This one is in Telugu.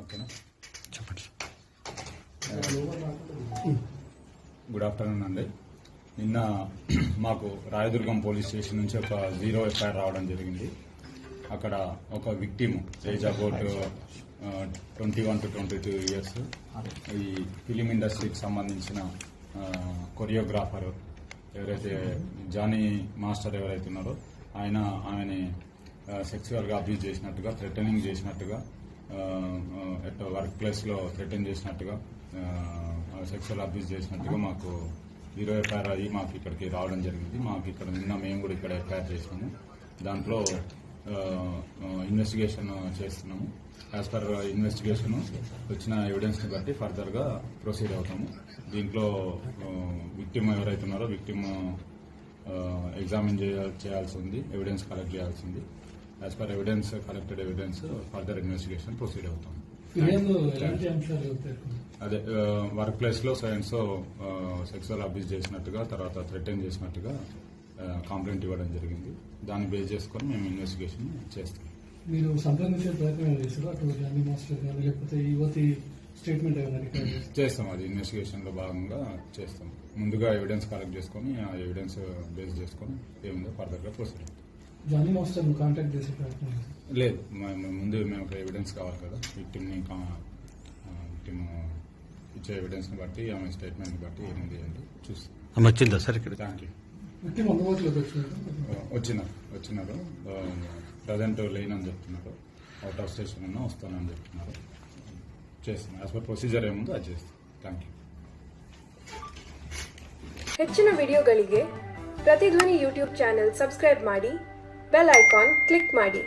ఓకేనా చెప్పండి. గుడ్ ఆఫ్టర్నూన్ అండి. నిన్న మాకు రాయదుర్గం పోలీస్ స్టేషన్ నుంచి ఒక 0 ఎఫ్ఐఆర్ రావడం జరిగింది. అక్కడ ఒక victim age about 21 to 22 years, ఈ ఫిలిం ఇండస్ట్రీకి సంబంధించిన కొరియోగ్రాఫర్ ఎవరైతే జానీ మాస్టర్ ఎవరైతే ఉన్నారో ఆమెని సెక్సువల్గా అబ్యూజ్ చేసినట్టుగా, థ్రెటనింగ్ చేసినట్టుగా, వర్క్ ప్లేస్లో థ్రెటన్ చేసినట్టుగా, సెక్సువల్ అబ్యూజ్ చేసినట్టుగా మాకు 0 ఎఫ్ఐఆర్ అయ్యి మాకు ఇక్కడికి రావడం జరిగింది. మాకు ఇక్కడ నిన్న మేము కూడా ఇక్కడ ఎఫ్ఐఆర్ చేసినాము. దాంట్లో ఇన్వెస్టిగేషన్ చేస్తున్నాము. యాజ్ పర్ ఇన్వెస్టిగేషన్ వచ్చిన ఎవిడెన్స్ని బట్టి ఫర్దర్గా ప్రొసీడ్ అవుతాము. దీంట్లో విక్టిమ్ ఎవరైతే ఉన్నారో విక్టిమ్ ఎగ్జామిన్ చేయాల్సి ఉంది, ఎవిడెన్స్ కలెక్ట్ చేయాల్సి ఉంది. As per evidence collected evidence further investigation proceed అవుతాం. అదే వర్క్ ప్లేస్ లో సో సెక్సువల్ అబ్యూజ్ చేసినట్టుగా, తర్వాత థ్రెటన్ చేసినట్టుగా కంప్లైంట్ ఇవ్వడం జరిగింది. దాన్ని బేస్ చేసుకొని మేము ఇన్వెస్టిగేషన్ చేస్తాం. మీరు సంప్రదించే ప్రయత్నం చేస్తారా అటు జానీ మాస్టర్ కానీ లేకపోతే యువతి స్టేట్మెంట్ ఏమైనా చేస్తాం? అది ఇన్వెస్టిగేషన్ లో భాగంగా చేస్తాం. ముందుగా ఎవిడెన్స్ కలెక్ట్ చేసుకొని ఆ ఎవిడెన్స్ బేస్ చేసుకొని ఏముందో ఫర్దర్ గా ప్రొసీడ్ అవుతాం. జానీ మాస్టర్ కాంటాక్ట్ చేసే ప్రయత్నం లేదు, ముందు మేము ఎవిడెన్స్ కావాలి కదా. విక్టిమ్ ఇచ్చే ఎవిడెన్స్ ని బట్టి, ఆమె స్టేట్మెంట్ ని బట్టి ఏముంది అంటే చూస్తాం. వచ్చిందా సార్ ఇక్కడ? Thank you. విక్టిమ్ అందుబాటులోకి వచ్చినారు. ప్రజెంట్ లేనని చెప్తున్నారు. అవుట్ ఆఫ్ స్టేషన్ ఉన్నా వస్తానని చెప్తున్నారు. చేస్తాం. యాజ్ పర్ ప్రొసీజర్ ఏముందో అది చేస్తాం. Thank you. ಹೆಚ್ಚಿನ ವಿಡಿಯೋಗಳಿಗೆ ಪ್ರತಿಧ್ವನಿ ಯೂಟ್ಯೂಬ್ ಚಾನೆಲ್ ಸಬ್ಸ್ಕ್ರೈಬ್ ಮಾಡಿ, ಬೆಲ್ ಐಕಾನ್ ಕ್ಲಿಕ್ ಮಾಡಿ.